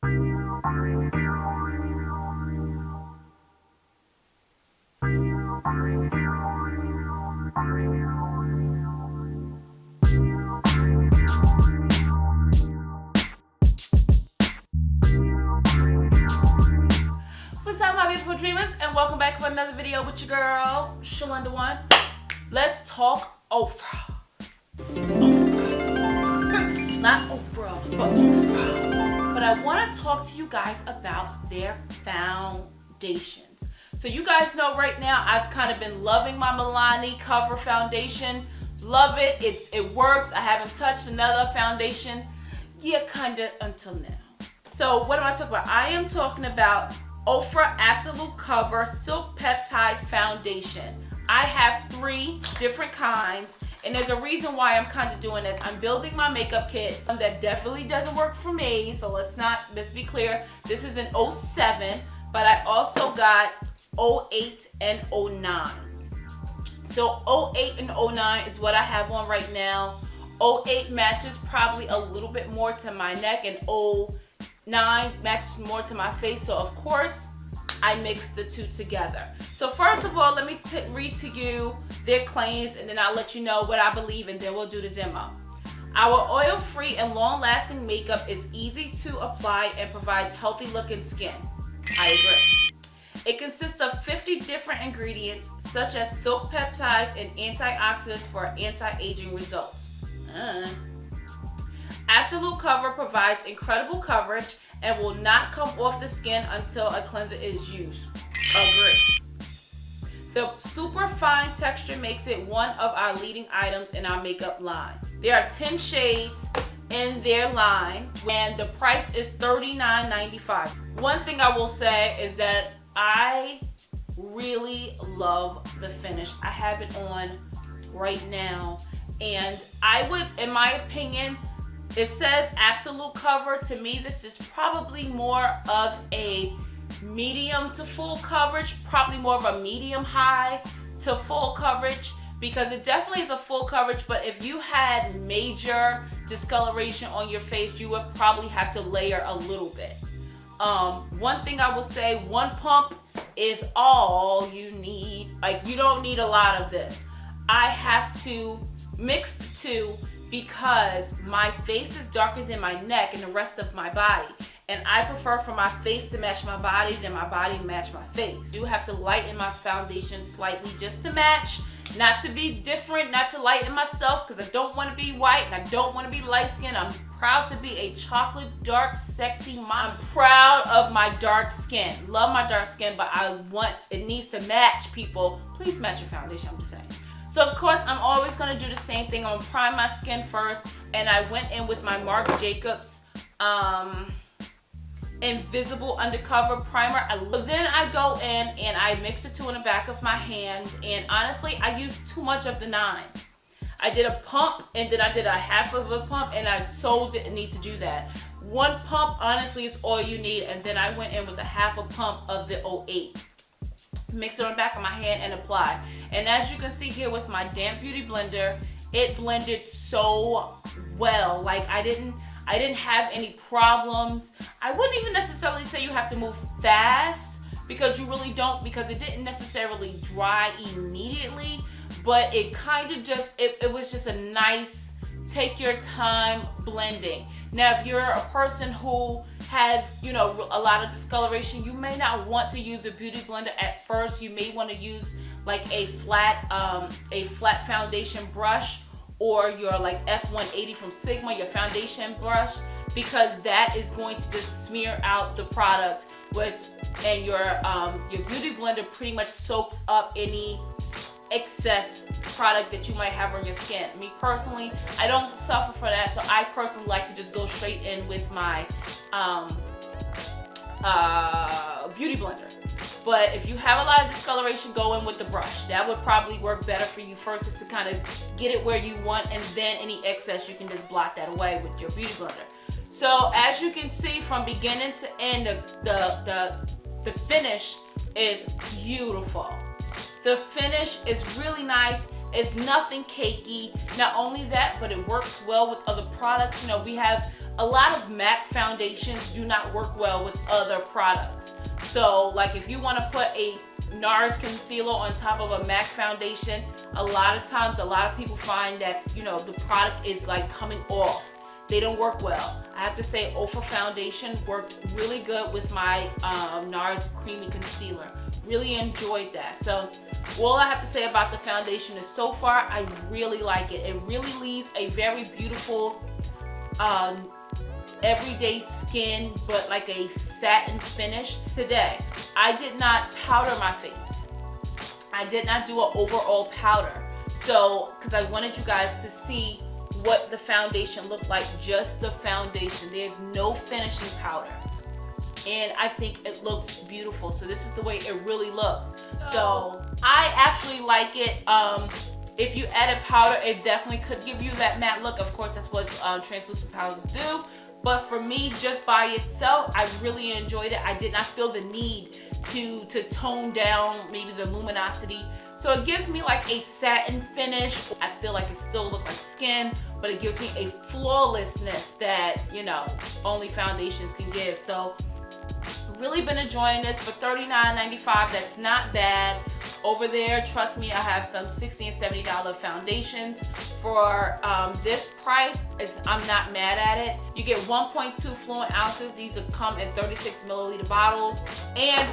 What's up, my beautiful dreamers, and welcome back to another video with your girl, Shlinda1. Let's talk Ofra. Not Oprah, but Ofra. But I want to talk to you guys about their foundations. So you guys know right now I've kind of been loving my Milani Cover foundation. Love it. It works. I haven't touched another foundation yet, kind of until now. So what am I talking about? I am talking about Ofra Absolute Cover Silk Peptide Foundation. I have 3 different kinds, and there's a reason why I'm kind of doing this. I'm building my makeup kit that definitely doesn't work for me, so let's be clear. This is an 07, but I also got 08 and 09. So 08 and 09 is what I have on right now. 08 matches probably a little bit more to my neck, and 09 matches more to my face, so of course I mix the two together. So first of all, let me read to you their claims, and then I'll let you know what I believe, and then we'll do the demo. Our oil-free and long-lasting makeup is easy to apply and provides healthy looking skin. I agree. It consists of 50 different ingredients such as silk peptides and antioxidants for anti-aging results. Absolute Cover provides incredible coverage and will not come off the skin until a cleanser is used. Agree. The super fine texture makes it one of our leading items in our makeup line. There are 10 shades in their line, and the price is $39.95. One thing I will say is that I really love the finish. I have it on right now, and I would, in my opinion, it says Absolute Cover. To me, this is probably more of a medium to full coverage, probably more of a medium high to full coverage, because it definitely is a full coverage, but if you had major discoloration on your face, you would probably have to layer a little bit. One thing I will say, one pump is all you need. Like, you don't need a lot of this. I have to mix the two because my face is darker than my neck and the rest of my body, and I prefer for my face to match my body than my body to match my face. I do have to lighten my foundation slightly just to match, not to be different, not to lighten myself, because I don't want to be white and I don't want to be light skinned. I'm proud to be a chocolate dark sexy mom. I'm proud of my dark skin, love my dark skin, but it needs to match. People, please match your foundation, I'm just saying. So of course, I'm always gonna do the same thing. I'm gonna prime my skin first, and I went in with my Marc Jacobs Invisible Undercover Primer. Then I go in and I mix the two in the back of my hand, and honestly, I used too much of the 9. I did a pump, and then I did a half of a pump, and I so didn't need to do that. One pump, honestly, is all you need, and then I went in with a half a pump of the 08. Mix it on the back of my hand and apply. And as you can see here with my damp beauty blender, it blended so well. Like, I didn't have any problems. I wouldn't even necessarily say you have to move fast, because you really don't, because it didn't necessarily dry immediately, but it kind of just, it was just a nice, take your time blending. Now, if you're a person who has, you know, a lot of discoloration, you may not want to use a beauty blender at first. You may want to use like a flat foundation brush, or your like F180 from Sigma, your foundation brush, because that is going to just smear out the product and your beauty blender pretty much soaks up any excess product that you might have on your skin. Me personally, I don't suffer for that, so I personally like to just go straight in with my beauty blender. But if you have a lot of discoloration, go in with the brush. That would probably work better for you first, just to kind of get it where you want, and then any excess you can just blot that away with your beauty blender. So as you can see, from beginning to end, the finish is beautiful. The finish is really nice. It's nothing cakey. Not only that, but it works well with other products. You know, we have a lot of MAC foundations do not work well with other products. So like if you want to put a NARS concealer on top of a MAC foundation, a lot of times a lot of people find that, you know, the product is like coming off. They don't work well. I have to say Ofra foundation worked really good with my NARS creamy concealer. Really enjoyed that. So all I have to say about the foundation is so far I really like it. It really leaves a very beautiful everyday skin, but like a satin finish. Today I did not powder my face. I did not do an overall powder, so because I wanted you guys to see what the foundation looked like, just the foundation. There's no finishing powder, and I think it looks beautiful. So this is the way it really looks. So I actually like it. If you added powder, it definitely could give you that matte look. Of course, that's what translucent powders do. But for me, just by itself, I really enjoyed it. I did not feel the need to tone down maybe the luminosity. So it gives me like a satin finish. I feel like it still looks like skin, but it gives me a flawlessness that, you know, only foundations can give. So really been enjoying this for $39.95. That's not bad. Over there, trust me, I have some $60 and $70 foundations. For this price, I'm not mad at it. You get 1.2 fluid ounces. These will come in 36 milliliter bottles, and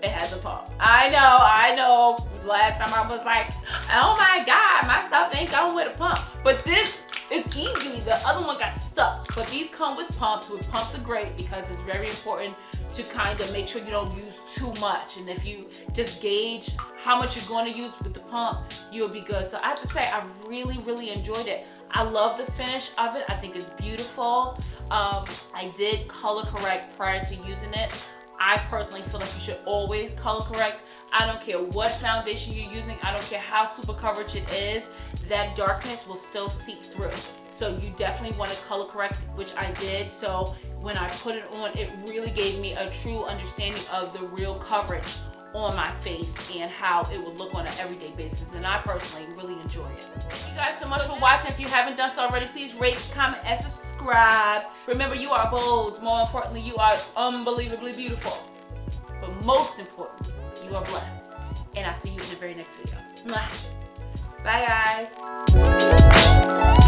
it has a pump. I know. Last time I was like, oh my God, my stuff ain't going with a pump. But this is easy. The other one got stuck. But these come with pumps. Pumps are great because it's very important to kind of make sure you don't use too much. And if you just gauge how much you're going to use with the pump, you'll be good. So I have to say, I really, really enjoyed it. I love the finish of it. I think it's beautiful. I did color correct prior to using it. I personally feel like you should always color correct. I don't care what foundation you're using. I don't care how super coverage it is. That darkness will still seep through. So you definitely want to color correct, which I did. So when I put it on, it really gave me a true understanding of the real coverage on my face and how it would look on an everyday basis. And I personally really enjoy it. Thank you guys so much for watching. If you haven't done so already, please rate, comment, and subscribe. Remember, you are bold. More importantly, you are unbelievably beautiful. But most importantly, you are blessed. And I'll see you in the very next video. Mwah. Bye, guys.